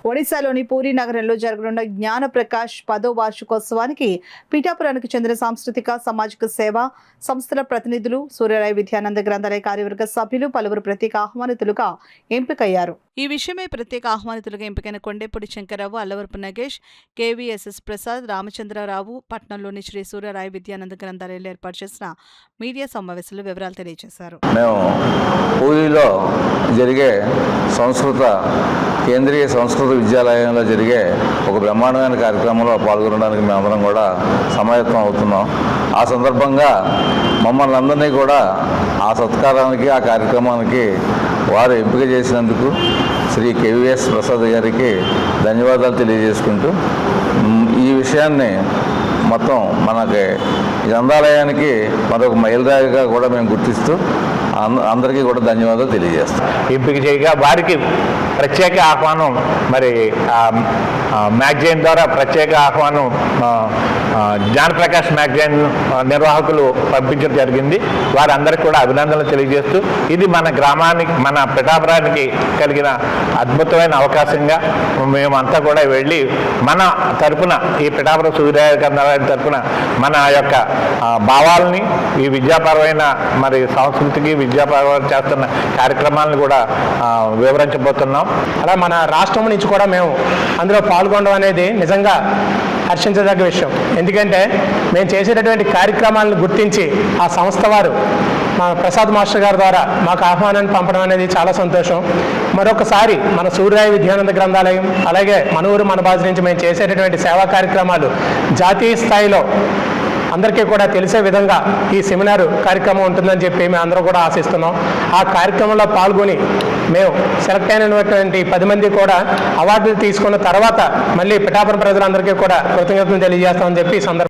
ఒడిశాలోని పూరి నగరంలో జరగనున్న జ్ఞాన ప్రకాష్ 10వ వార్షికోత్సవానికి పిఠాపురానికి చెందిన సాంస్కృతిక సామాజిక సేవ సంస్థల ప్రతినిధులు, సూర్యరాయ విద్యానంద గ్రంథాలయ కార్యవర్గ సభ్యులు పలువురు ప్రత్యేక ఆహ్వానితులుగా ఎంపికయ్యారు. ఈ విషయమై ప్రత్యేక ఆహ్వానితులుగా ఎంపికైన కొండేపూడి శంకర్రావు, అల్లవరపు నగేష్, కేవీఎస్ఎస్ ప్రసాద్, రామచంద్రరావు పట్నంలోని శ్రీ సూర్యరాయ విద్యానంద గ్రంథాలయంలో ఏర్పాటు చేసిన మీడియా సమావేశంలో వివరాలు తెలియజేశారు. మేము పూరిలో జరిగే కేంద్రీయ సంస్కృత విద్యాలయంలో జరిగే ఒక బ్రహ్మాండమైన కార్యక్రమంలో పాల్గొనడానికి మేమందరం కూడా సమాయత్తం అవుతున్నాం. ఆ సందర్భంగా మమ్మల్ని అందరినీ కూడా ఆ సత్కారానికి, ఆ కార్యక్రమానికి వారు ఎంపిక చేసినందుకు శ్రీ కేవీఎస్ ప్రసాద్ గారికి ధన్యవాదాలు తెలియజేసుకుంటూ ఈ విషయాన్ని మొత్తం మనకి గ్రంథాలయానికి మరొక మైలురాయిగా కూడా మేము గుర్తిస్తూ అందరికీ కూడా ధన్యవాదాలు తెలియజేస్తాం. ఎంపిక చేయగా వారికి ప్రత్యేక ఆహ్వానం, మరి మ్యాగజైన్ ద్వారా ప్రత్యేక ఆహ్వానం జ్ఞానప్రకాష్ మ్యాగజైన్ నిర్వాహకులు పంపించడం జరిగింది. వారందరికీ కూడా అభినందనలు తెలియజేస్తూ ఇది మన గ్రామానికి, మన పిఠాపురానికి కలిగిన అద్భుతమైన అవకాశంగా మేమంతా కూడా వెళ్ళి మన తరపున, ఈ పిఠాపురం సూర్యరాయ గ్రంథాలయం తరపున మన యొక్క భావాలని, ఈ విద్యాపరమైన మరి సంస్కృతికి విద్యాపరమైన చేస్తున్న కార్యక్రమాలను కూడా వివరించబోతున్నాం. అలా మన రాష్ట్రం నుంచి కూడా మేము అందులో పాల్గొనడం అనేది నిజంగా హర్షించదగ్గ విషయం. ఎందుకంటే మేము చేసేటటువంటి కార్యక్రమాలను గుర్తించి ఆ సంస్థ వారు మా ప్రసాద్ మాస్టర్ గారి ద్వారా మాకు ఆహ్వానాన్ని పంపడం అనేది చాలా సంతోషం. మరొకసారి మన సూర్యరాయ విద్యానంద గ్రంథాలయం, అలాగే మన ఊరు మన బాజు నుంచి మేము చేసేటటువంటి సేవా కార్యక్రమాలు జాతీయ స్థాయిలో అందరికీ కూడా తెలిసే విధంగా ఈ సెమినారు కార్యక్రమం ఉంటుందని చెప్పి మేము అందరూ కూడా ఆశిస్తున్నాం. ఆ కార్యక్రమంలో పాల్గొని మేము సెలెక్ట్ అయినటువంటి 10 మంది కూడా అవార్డులు తీసుకున్న తర్వాత మళ్ళీ పిఠాపురం ప్రజలందరికీ కూడా కృతజ్ఞతలు తెలియజేస్తామని చెప్పి ఈ సందర్భంగా